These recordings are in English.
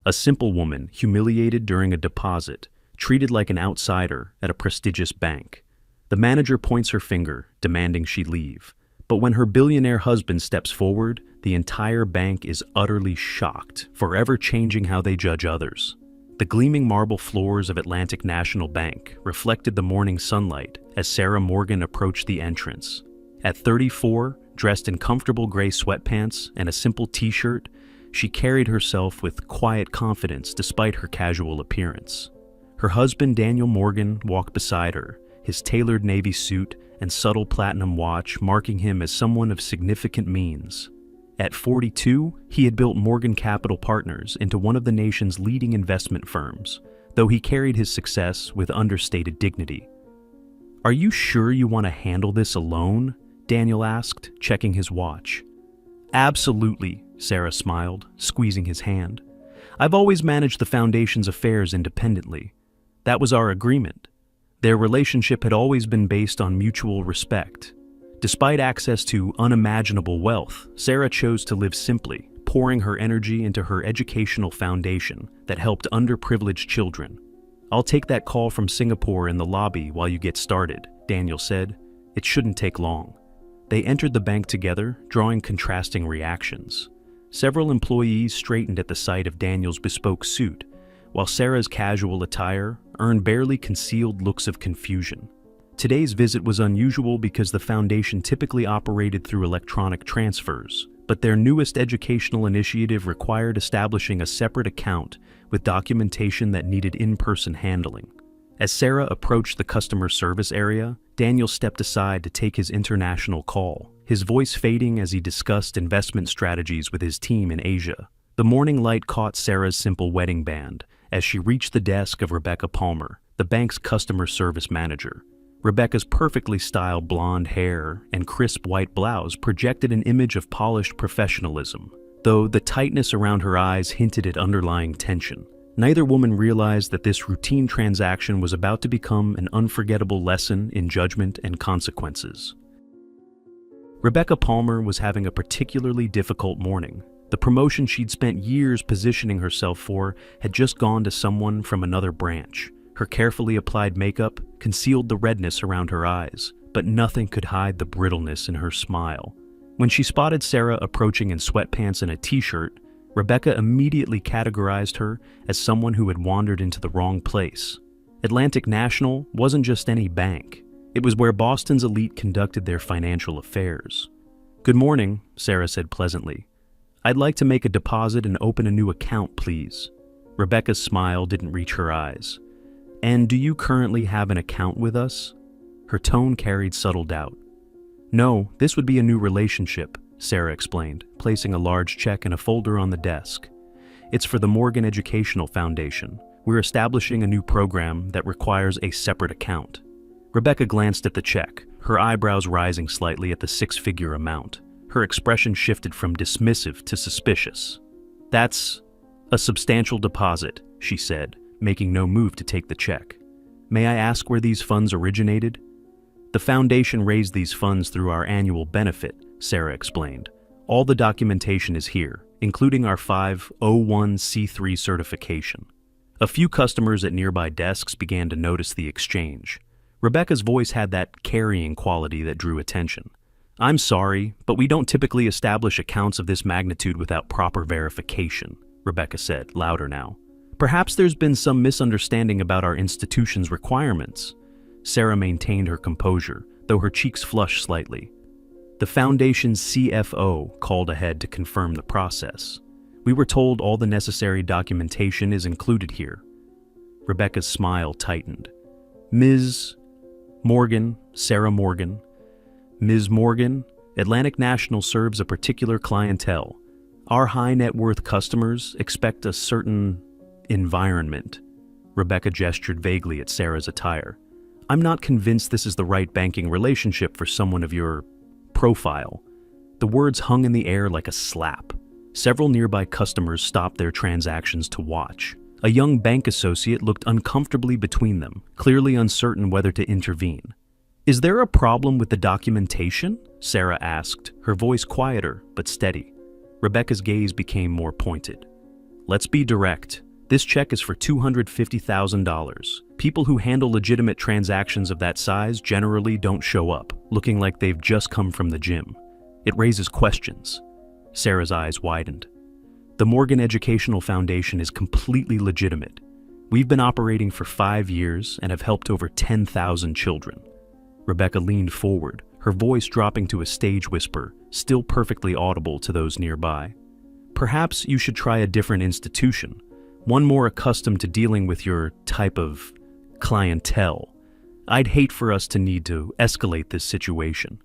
A simple woman, humiliated during a deposit, treated like an outsider at a prestigious bank. The manager points her finger, demanding she leave. But when her billionaire husband steps forward, the entire bank is utterly shocked, forever changing how they judge others. The gleaming marble floors of Atlantic National Bank reflected the morning sunlight as Sarah Morgan approached the entrance. At 34, dressed in comfortable gray sweatpants and a simple t-shirt, she carried herself with quiet confidence despite her casual appearance. Her husband, Daniel Morgan, walked beside her, his tailored navy suit and subtle platinum watch marking him as someone of significant means. At 42, he had built Morgan Capital Partners into one of the nation's leading investment firms, though he carried his success with understated dignity. "Are you sure you want to handle this alone?" Daniel asked, checking his watch. "Absolutely," Sarah smiled, squeezing his hand. "I've always managed the foundation's affairs independently. That was our agreement." Their relationship had always been based on mutual respect. Despite access to unimaginable wealth, Sarah chose to live simply, pouring her energy into her educational foundation that helped underprivileged children. "I'll take that call from Singapore in the lobby while you get started," Daniel said. "It shouldn't take long." They entered the bank together, drawing contrasting reactions. Several employees straightened at the sight of Daniel's bespoke suit, while Sarah's casual attire earned barely concealed looks of confusion. Today's visit was unusual because the foundation typically operated through electronic transfers, but their newest educational initiative required establishing a separate account with documentation that needed in-person handling. As Sarah approached the customer service area, Daniel stepped aside to take his international call, his voice fading as he discussed investment strategies with his team in Asia. The morning light caught Sarah's simple wedding band as she reached the desk of Rebecca Palmer, the bank's customer service manager. Rebecca's perfectly styled blonde hair and crisp white blouse projected an image of polished professionalism, though the tightness around her eyes hinted at underlying tension. Neither woman realized that this routine transaction was about to become an unforgettable lesson in judgment and consequences. Rebecca Palmer was having a particularly difficult morning. The promotion she'd spent years positioning herself for had just gone to someone from another branch. Her carefully applied makeup concealed the redness around her eyes, but nothing could hide the brittleness in her smile. When she spotted Sarah approaching in sweatpants and a t-shirt, Rebecca immediately categorized her as someone who had wandered into the wrong place. Atlantic National wasn't just any bank. It was where Boston's elite conducted their financial affairs. "Good morning," Sarah said pleasantly. "I'd like to make a deposit and open a new account, please." Rebecca's smile didn't reach her eyes. "And do you currently have an account with us?" Her tone carried subtle doubt. "No, this would be a new relationship," Sarah explained, placing a large check in a folder on the desk. "It's for the Morgan Educational Foundation. We're establishing a new program that requires a separate account." Rebecca glanced at the check, her eyebrows rising slightly at the six-figure amount. Her expression shifted from dismissive to suspicious. "That's a substantial deposit," she said, making no move to take the check. "May I ask where these funds originated?" "The foundation raised these funds through our annual benefit," Sarah explained. "All the documentation is here, including our 501c3 certification." A few customers at nearby desks began to notice the exchange. Rebecca's voice had that carrying quality that drew attention. "I'm sorry, but we don't typically establish accounts of this magnitude without proper verification," Rebecca said, louder now. "Perhaps there's been some misunderstanding about our institution's requirements." Sarah maintained her composure, though her cheeks flushed slightly. The foundation's CFO called ahead to confirm the process. "We were told all the necessary documentation is included here." Rebecca's smile tightened. "Ms. Morgan, Sarah Morgan. Ms. Morgan, Atlantic National serves a particular clientele. Our high net worth customers expect a certain environment." Rebecca gestured vaguely at Sarah's attire. "I'm not convinced this is the right banking relationship for someone of your profile." The words hung in the air like a slap. Several nearby customers stopped their transactions to watch. A young bank associate looked uncomfortably between them, clearly uncertain whether to intervene. "Is there a problem with the documentation?" Sarah asked, her voice quieter but steady. Rebecca's gaze became more pointed. let's be direct. This check is for $250,000. People who handle legitimate transactions of that size generally don't show up, looking like they've just come from the gym. It raises questions. Sarah's eyes widened. The Morgan Educational Foundation is completely legitimate. We've been operating for 5 years and have helped over 10,000 children. Rebecca leaned forward, her voice dropping to a stage whisper, still perfectly audible to those nearby. Perhaps you should try a different institution, one more accustomed to dealing with your type of clientele. I'd hate for us to need to escalate this situation.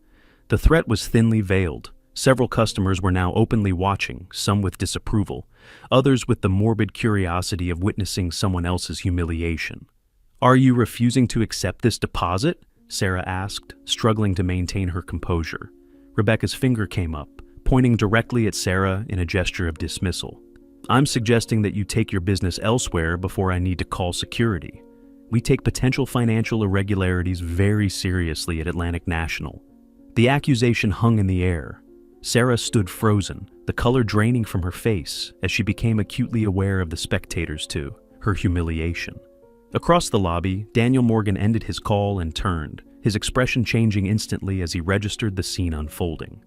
The threat was thinly veiled. Several customers were now openly watching, some with disapproval, others with the morbid curiosity of witnessing someone else's humiliation. "Are you refusing to accept this deposit?" Sarah asked, struggling to maintain her composure. Rebecca's finger came up, pointing directly at Sarah in a gesture of dismissal. "I'm suggesting that you take your business elsewhere before I need to call security. We take potential financial irregularities very seriously at Atlantic National." The accusation hung in the air. Sarah stood frozen, the color draining from her face as she became acutely aware of the spectators too, her humiliation. Across the lobby, Daniel Morgan ended his call and turned, his expression changing instantly as he registered the scene unfolding.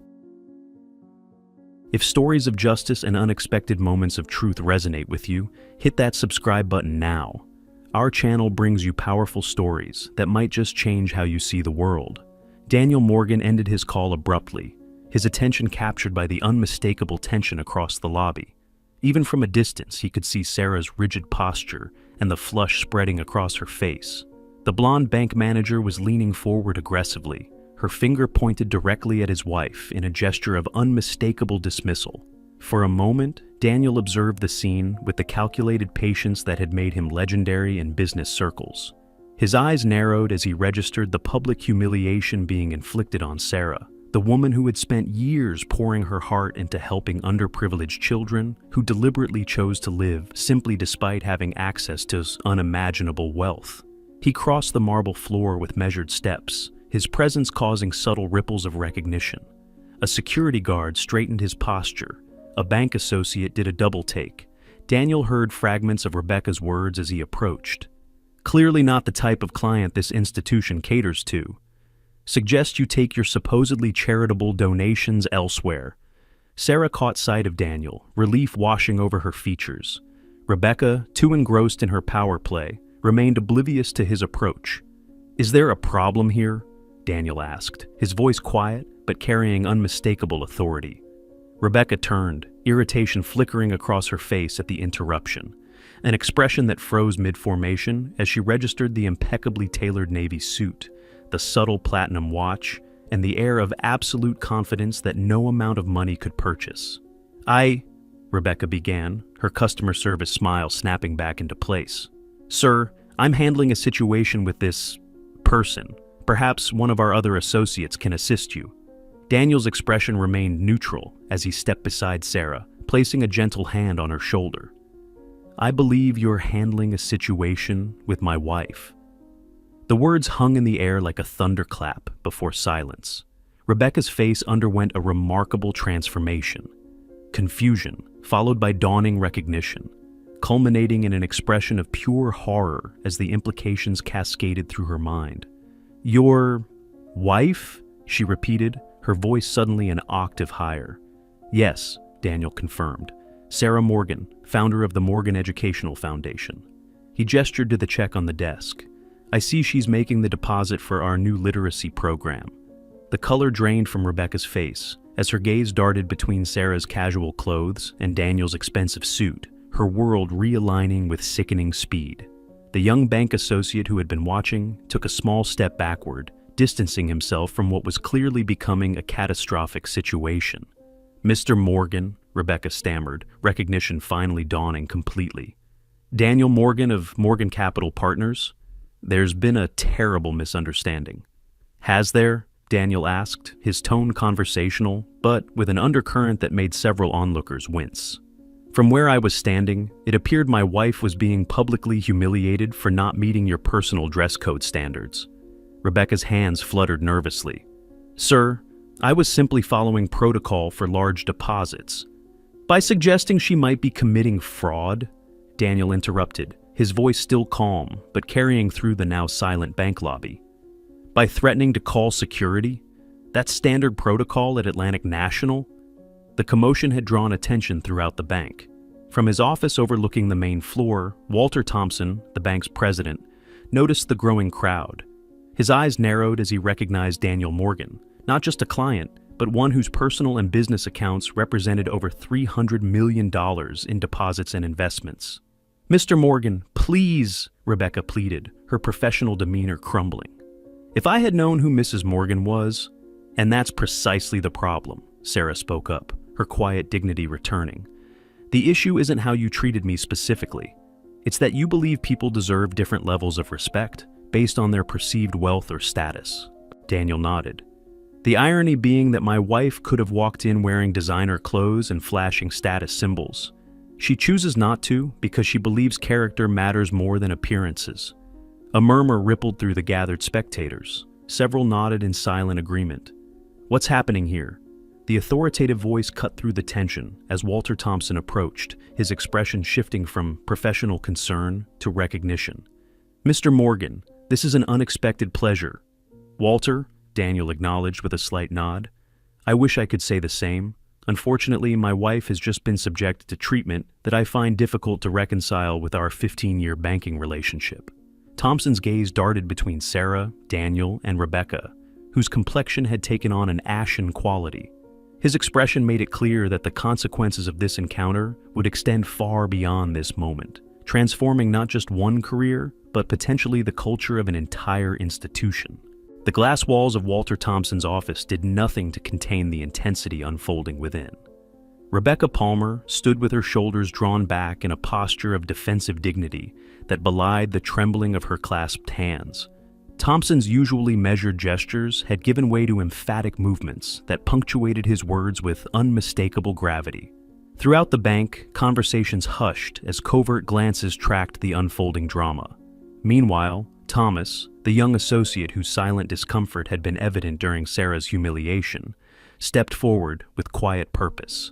If stories of justice and unexpected moments of truth resonate with you, hit that subscribe button now. Our channel brings you powerful stories that might just change how you see the world. Daniel Morgan ended his call abruptly, his attention captured by the unmistakable tension across the lobby. Even from a distance, he could see Sarah's rigid posture and the flush spreading across her face. The blonde bank manager was leaning forward aggressively, her finger pointed directly at his wife in a gesture of unmistakable dismissal. For a moment, Daniel observed the scene with the calculated patience that had made him legendary in business circles. His eyes narrowed as he registered the public humiliation being inflicted on Sarah, the woman who had spent years pouring her heart into helping underprivileged children who deliberately chose to live simply despite having access to unimaginable wealth. He crossed the marble floor with measured steps, his presence causing subtle ripples of recognition. A security guard straightened his posture. A bank associate did a double take. Daniel heard fragments of Rebecca's words as he approached. "Clearly not the type of client this institution caters to. Suggest you take your supposedly charitable donations elsewhere." Sarah caught sight of Daniel, relief washing over her features. Rebecca, too engrossed in her power play, remained oblivious to his approach. "Is there a problem here?" Daniel asked, his voice quiet but carrying unmistakable authority. Rebecca turned, irritation flickering across her face at the interruption, an expression that froze mid-formation as she registered the impeccably tailored navy suit, the subtle platinum watch, and the air of absolute confidence that no amount of money could purchase. Rebecca began, her customer service smile snapping back into place. "Sir, I'm handling a situation with this person. Perhaps one of our other associates can assist you." Daniel's expression remained neutral as he stepped beside Sarah, placing a gentle hand on her shoulder. "I believe you're handling a situation with my wife." The words hung in the air like a thunderclap before silence. Rebecca's face underwent a remarkable transformation. Confusion, followed by dawning recognition, culminating in an expression of pure horror as the implications cascaded through her mind. "Your wife?" she repeated, her voice suddenly an octave higher. "Yes," Daniel confirmed. "Sarah Morgan, founder of the Morgan Educational Foundation." He gestured to the check on the desk. "I see she's making the deposit for our new literacy program." The color drained from Rebecca's face as her gaze darted between Sarah's casual clothes and Daniel's expensive suit, her world realigning with sickening speed. The young bank associate who had been watching took a small step backward, distancing himself from what was clearly becoming a catastrophic situation. "Mr. Morgan," Rebecca stammered, recognition finally dawning completely. "Daniel Morgan of Morgan Capital Partners? There's been a terrible misunderstanding." "Has there?" Daniel asked, his tone conversational, but with an undercurrent that made several onlookers wince. "From where I was standing, it appeared my wife was being publicly humiliated for not meeting your personal dress code standards." Rebecca's hands fluttered nervously. "Sir, I was simply following protocol for large deposits." By suggesting she might be committing fraud, Daniel interrupted, his voice still calm, but carrying through the now silent bank lobby. By threatening to call security? That's standard protocol at Atlantic National? The commotion had drawn attention throughout the bank. From his office overlooking the main floor, Walter Thompson, the bank's president, noticed the growing crowd. His eyes narrowed as he recognized Daniel Morgan, not just a client, but one whose personal and business accounts represented over $300 million in deposits and investments. "Mr. Morgan, please," Rebecca pleaded, her professional demeanor crumbling. "If I had known who Mrs. Morgan was—" "And that's precisely the problem," Sarah spoke up, her quiet dignity returning. "The issue isn't how you treated me specifically. It's that you believe people deserve different levels of respect based on their perceived wealth or status." Daniel nodded. "The irony being that my wife could have walked in wearing designer clothes and flashing status symbols. She chooses not to because she believes character matters more than appearances." A murmur rippled through the gathered spectators. Several nodded in silent agreement. "What's happening here?" The authoritative voice cut through the tension as Walter Thompson approached, his expression shifting from professional concern to recognition. "Mr. Morgan, this is an unexpected pleasure." "Walter," Daniel acknowledged with a slight nod. "I wish I could say the same. Unfortunately, my wife has just been subjected to treatment that I find difficult to reconcile with our 15-year banking relationship." Thompson's gaze darted between Sarah, Daniel, and Rebecca, whose complexion had taken on an ashen quality. His expression made it clear that the consequences of this encounter would extend far beyond this moment, transforming not just one career, but potentially the culture of an entire institution. The glass walls of Walter Thompson's office did nothing to contain the intensity unfolding within. Rebecca Palmer stood with her shoulders drawn back in a posture of defensive dignity that belied the trembling of her clasped hands. Thompson's usually measured gestures had given way to emphatic movements that punctuated his words with unmistakable gravity. Throughout the bank, conversations hushed as covert glances tracked the unfolding drama. Meanwhile, Thomas, the young associate whose silent discomfort had been evident during Sarah's humiliation, stepped forward with quiet purpose.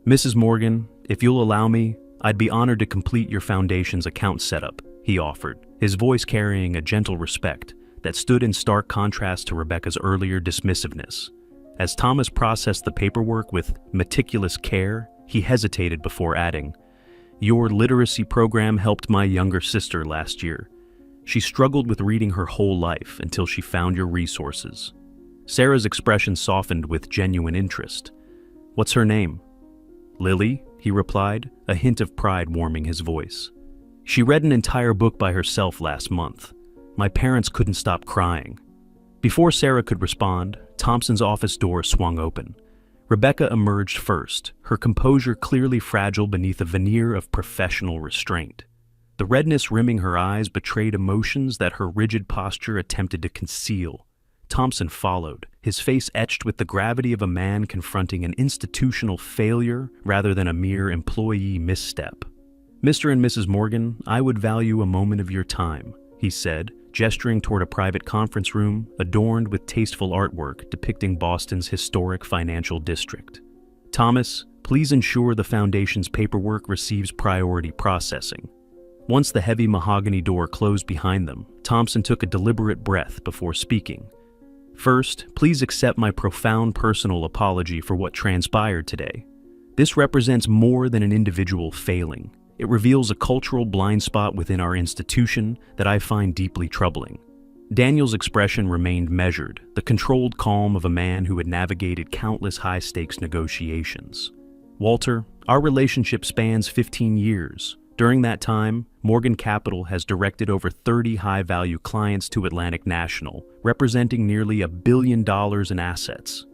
"Mrs. Morgan, if you'll allow me, I'd be honored to complete your foundation's account setup," he offered, his voice carrying a gentle respect that stood in stark contrast to Rebecca's earlier dismissiveness. As Thomas processed the paperwork with meticulous care, he hesitated before adding, "Your literacy program helped my younger sister last year. She struggled with reading her whole life until she found your resources." Sarah's expression softened with genuine interest. "What's her name?" "Lily," he replied, a hint of pride warming his voice. "She read an entire book by herself last month. My parents couldn't stop crying." Before Sarah could respond, Thompson's office door swung open. Rebecca emerged first, her composure clearly fragile beneath a veneer of professional restraint. The redness rimming her eyes betrayed emotions that her rigid posture attempted to conceal. Thompson followed, his face etched with the gravity of a man confronting an institutional failure rather than a mere employee misstep. "Mr. and Mrs. Morgan, I would value a moment of your time," he said, gesturing toward a private conference room adorned with tasteful artwork depicting Boston's historic financial district. "Thomas, please ensure the Foundation's paperwork receives priority processing." Once the heavy mahogany door closed behind them, Thompson took a deliberate breath before speaking. "First, please accept my profound personal apology for what transpired today. This represents more than an individual failing. It reveals a cultural blind spot within our institution that I find deeply troubling." Daniel's expression remained measured, the controlled calm of a man who had navigated countless high-stakes negotiations. "Walter, our relationship spans 15 years. During that time, Morgan Capital has directed over 30 high-value clients to Atlantic National, representing nearly $1 billion in assets."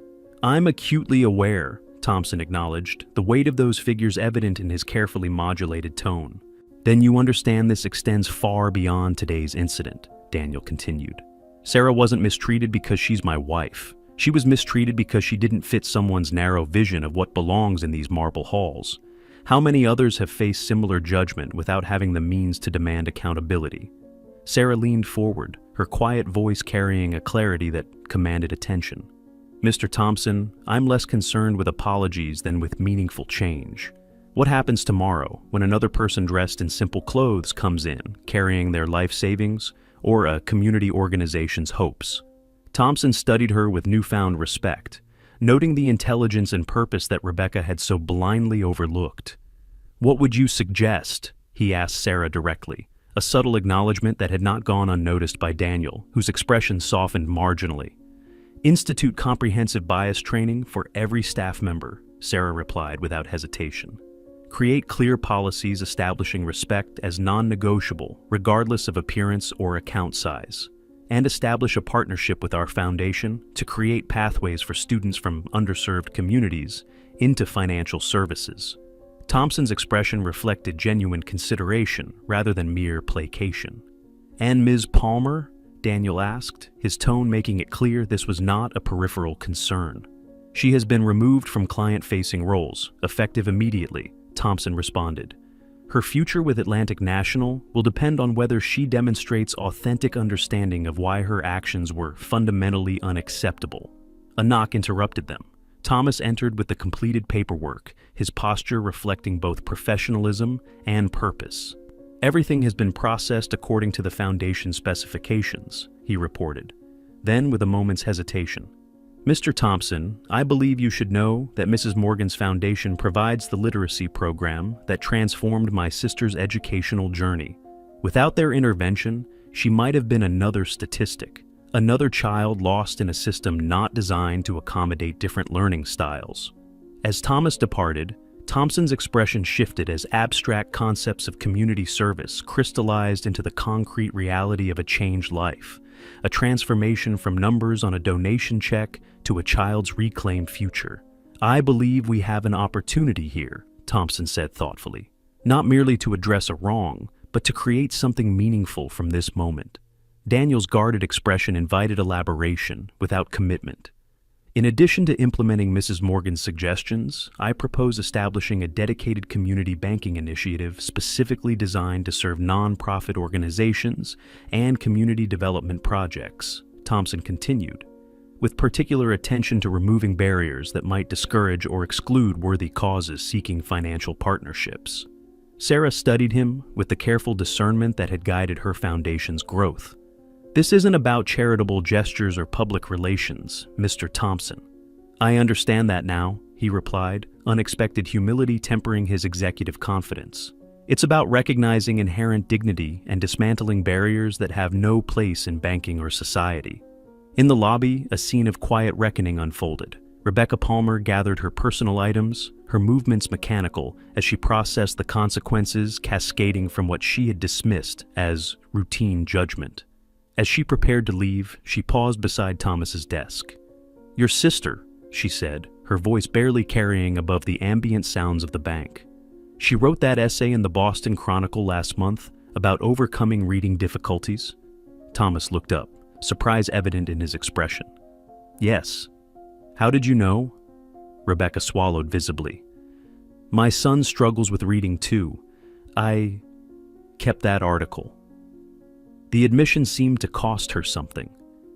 "I'm acutely aware," Thompson acknowledged, the weight of those figures evident in his carefully modulated tone. "Then you understand this extends far beyond today's incident," Daniel continued. "Sarah wasn't mistreated because she's my wife. She was mistreated because she didn't fit someone's narrow vision of what belongs in these marble halls. How many others have faced similar judgment without having the means to demand accountability?" Sarah leaned forward, her quiet voice carrying a clarity that commanded attention. Mr. Thompson, I'm less concerned with apologies than with meaningful change. What happens tomorrow when another person dressed in simple clothes comes in, carrying their life savings or a community organization's hopes? Thompson studied her with newfound respect, noting the intelligence and purpose that Rebecca had so blindly overlooked. "What would you suggest?" he asked Sarah directly, a subtle acknowledgement that had not gone unnoticed by Daniel, whose expression softened marginally. "Institute comprehensive bias training for every staff member," Sarah replied without hesitation. "Create clear policies establishing respect as non-negotiable, regardless of appearance or account size. And establish a partnership with our foundation to create pathways for students from underserved communities into financial services." Thompson's expression reflected genuine consideration rather than mere placation. "And Ms. Palmer?" Daniel asked, his tone making it clear this was not a peripheral concern. "She has been removed from client-facing roles, effective immediately," Thompson responded. "Her future with Atlantic National will depend on whether she demonstrates authentic understanding of why her actions were fundamentally unacceptable." A knock interrupted them. Thomas entered with the completed paperwork, his posture reflecting both professionalism and purpose. "Everything has been processed according to the Foundation specifications," he reported. Then, with a moment's hesitation, "Mr. Thompson, I believe you should know that Mrs. Morgan's foundation provides the literacy program that transformed my sister's educational journey. Without their intervention, she might have been another statistic, another child lost in a system not designed to accommodate different learning styles." As Thomas departed, Thompson's expression shifted as abstract concepts of community service crystallized into the concrete reality of a changed life, a transformation from numbers on a donation check to a child's reclaimed future. "I believe we have an opportunity here," Thompson said thoughtfully, "not merely to address a wrong, but to create something meaningful from this moment." Daniel's guarded expression invited elaboration without commitment. "In addition to implementing Mrs. Morgan's suggestions, I propose establishing a dedicated community banking initiative specifically designed to serve nonprofit organizations and community development projects," Thompson continued, "with particular attention to removing barriers that might discourage or exclude worthy causes seeking financial partnerships." Sarah studied him with the careful discernment that had guided her foundation's growth. "This isn't about charitable gestures or public relations, Mr. Thompson." "I understand that now," he replied, unexpected humility tempering his executive confidence. "It's about recognizing inherent dignity and dismantling barriers that have no place in banking or society." In the lobby, a scene of quiet reckoning unfolded. Rebecca Palmer gathered her personal items, her movements mechanical as she processed the consequences cascading from what she had dismissed as routine judgment. As she prepared to leave, she paused beside Thomas's desk. "Your sister," she said, her voice barely carrying above the ambient sounds of the bank. "She wrote that essay in the Boston Chronicle last month about overcoming reading difficulties." Thomas looked up, surprise evident in his expression. "Yes. How did you know?" Rebecca swallowed visibly. "My son struggles with reading too. I kept that article." The admission seemed to cost her something,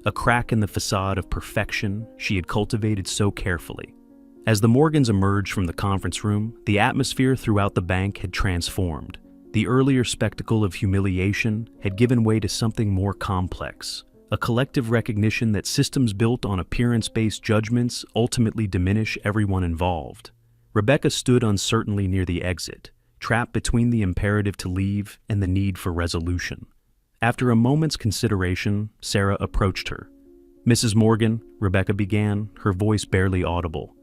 a crack in the facade of perfection she had cultivated so carefully. As the Morgans emerged from the conference room, the atmosphere throughout the bank had transformed. The earlier spectacle of humiliation had given way to something more complex, a collective recognition that systems built on appearance-based judgments ultimately diminish everyone involved. Rebecca stood uncertainly near the exit, trapped between the imperative to leave and the need for resolution. After a moment's consideration, Sarah approached her. "Mrs. Morgan," Rebecca began, her voice barely audible.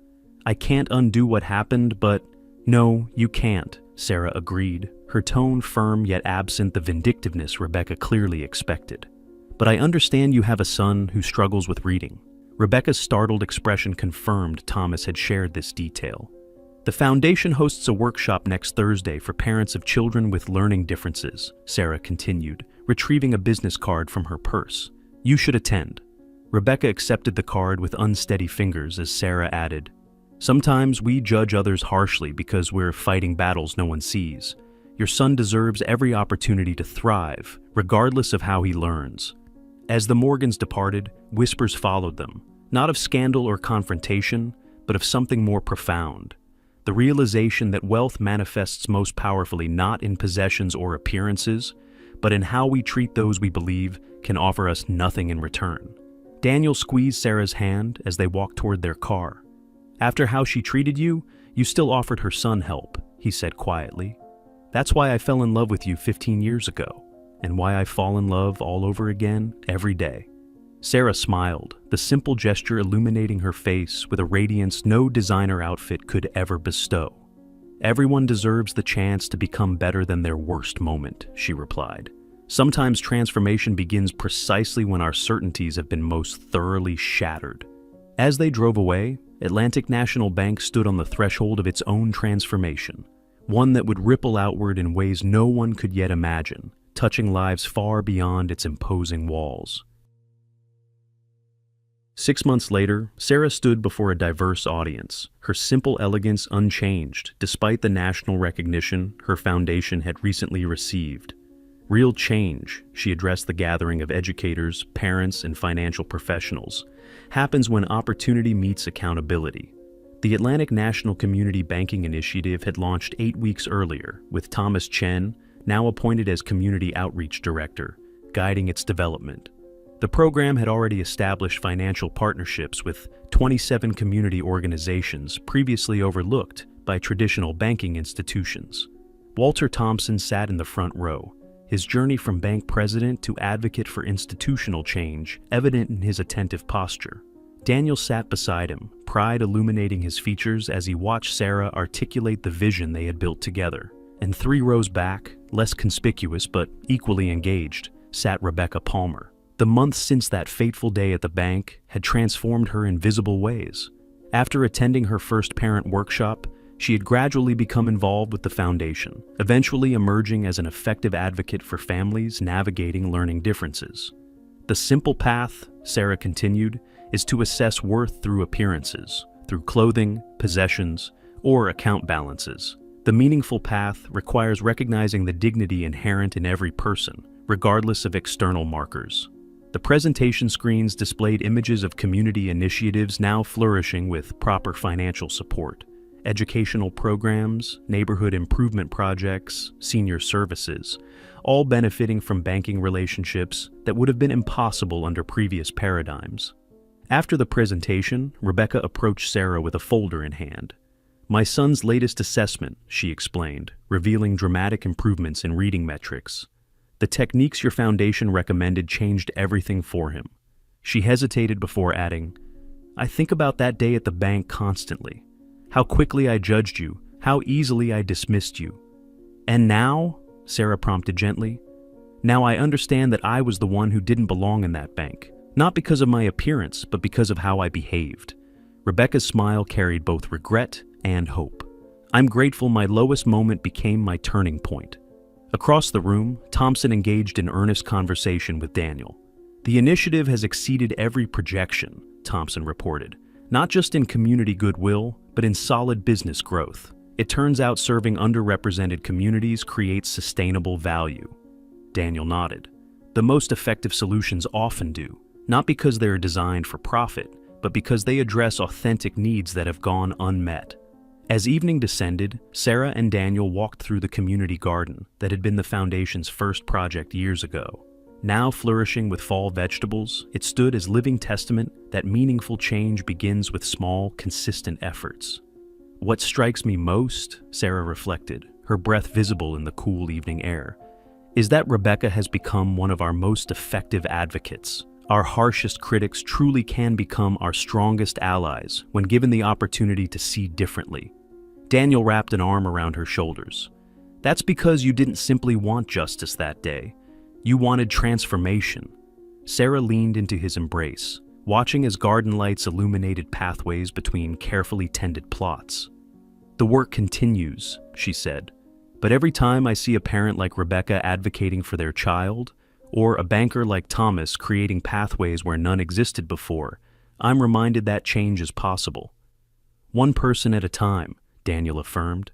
"I can't undo what happened, but—" "No, you can't," Sarah agreed, her tone firm yet absent the vindictiveness Rebecca clearly expected. "But I understand you have a son who struggles with reading." Rebecca's startled expression confirmed Thomas had shared this detail. "The foundation hosts a workshop next Thursday for parents of children with learning differences," Sarah continued, retrieving a business card from her purse. "You should attend." Rebecca accepted the card with unsteady fingers as Sarah added, "Sometimes we judge others harshly because we're fighting battles no one sees. Your son deserves every opportunity to thrive, regardless of how he learns." As the Morgans departed, whispers followed them. Not of scandal or confrontation, but of something more profound. The realization that wealth manifests most powerfully not in possessions or appearances, but in how we treat those we believe can offer us nothing in return. Daniel squeezed Sarah's hand as they walked toward their car. "After how she treated you, you still offered her son help," he said quietly. "That's why I fell in love with you 15 years ago, and why I fall in love all over again every day." Sarah smiled, the simple gesture illuminating her face with a radiance no designer outfit could ever bestow. "Everyone deserves the chance to become better than their worst moment," she replied. "Sometimes transformation begins precisely when our certainties have been most thoroughly shattered." As they drove away, Atlantic National Bank stood on the threshold of its own transformation, one that would ripple outward in ways no one could yet imagine, touching lives far beyond its imposing walls. 6 months later, Sarah stood before a diverse audience, her simple elegance unchanged despite the national recognition her foundation had recently received. "Real change," she addressed the gathering of educators, parents, and financial professionals, happens when opportunity meets accountability. The Atlantic National Community Banking Initiative had launched 8 weeks earlier, with Thomas Chen, now appointed as Community Outreach Director, guiding its development. The program had already established financial partnerships with 27 community organizations previously overlooked by traditional banking institutions. Walter Thompson sat in the front row, his journey from bank president to advocate for institutional change evident in his attentive posture. Daniel sat beside him, pride illuminating his features as he watched Sarah articulate the vision they had built together. And 3 rows back, less conspicuous but equally engaged, sat Rebecca Palmer. The months since that fateful day at the bank had transformed her in visible ways. After attending her first parent workshop, she had gradually become involved with the foundation, eventually emerging as an effective advocate for families navigating learning differences. "The simple path," Sarah continued, "is to assess worth through appearances, through clothing, possessions, or account balances. The meaningful path requires recognizing the dignity inherent in every person, regardless of external markers." The presentation screens displayed images of community initiatives now flourishing with proper financial support. Educational programs, neighborhood improvement projects, senior services, all benefiting from banking relationships that would have been impossible under previous paradigms. After the presentation, Rebecca approached Sarah with a folder in hand. "My son's latest assessment," she explained, revealing dramatic improvements in reading metrics. "The techniques your foundation recommended changed everything for him." She hesitated before adding, "I think about that day at the bank constantly. How quickly I judged you, how easily I dismissed you. And now," Sarah prompted gently, "now I understand that I was the one who didn't belong in that bank, not because of my appearance, but because of how I behaved." Rebecca's smile carried both regret and hope. "I'm grateful my lowest moment became my turning point." Across the room, Thompson engaged in earnest conversation with Daniel. "The initiative has exceeded every projection," Thompson reported, "not just in community goodwill, but in solid business growth. It turns out serving underrepresented communities creates sustainable value." Daniel nodded. "The most effective solutions often do, not because they are designed for profit, but because they address authentic needs that have gone unmet." As evening descended, Sarah and Daniel walked through the community garden that had been the foundation's first project years ago. Now flourishing with fall vegetables, it stood as living testament that meaningful change begins with small, consistent efforts. "What strikes me most," Sarah reflected, her breath visible in the cool evening air, "is that Rebecca has become one of our most effective advocates. Our harshest critics truly can become our strongest allies when given the opportunity to see differently." Daniel wrapped an arm around her shoulders. "That's because you didn't simply want justice that day. You wanted transformation." Sarah leaned into his embrace, watching as garden lights illuminated pathways between carefully tended plots. "The work continues," she said, "but every time I see a parent like Rebecca advocating for their child, or a banker like Thomas creating pathways where none existed before, I'm reminded that change is possible." "One person at a time," Daniel affirmed.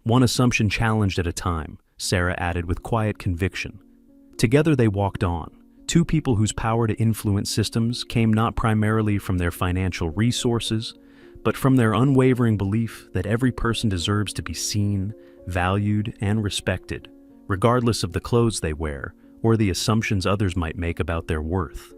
"One assumption challenged at a time," Sarah added with quiet conviction. Together they walked on, Two people whose power to influence systems came not primarily from their financial resources, but from their unwavering belief that every person deserves to be seen, valued, and respected, regardless of the clothes they wear or the assumptions others might make about their worth.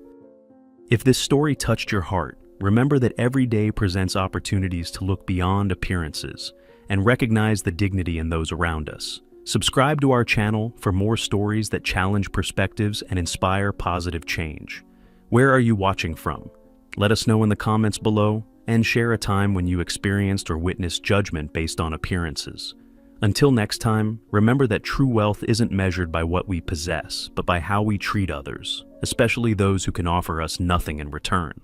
If this story touched your heart, remember that every day presents opportunities to look beyond appearances and recognize the dignity in those around us. Subscribe to our channel for more stories that challenge perspectives and inspire positive change. Where are you watching from? Let us know in the comments below, and share a time when you experienced or witnessed judgment based on appearances. Until next time, remember that true wealth isn't measured by what we possess, but by how we treat others, especially those who can offer us nothing in return.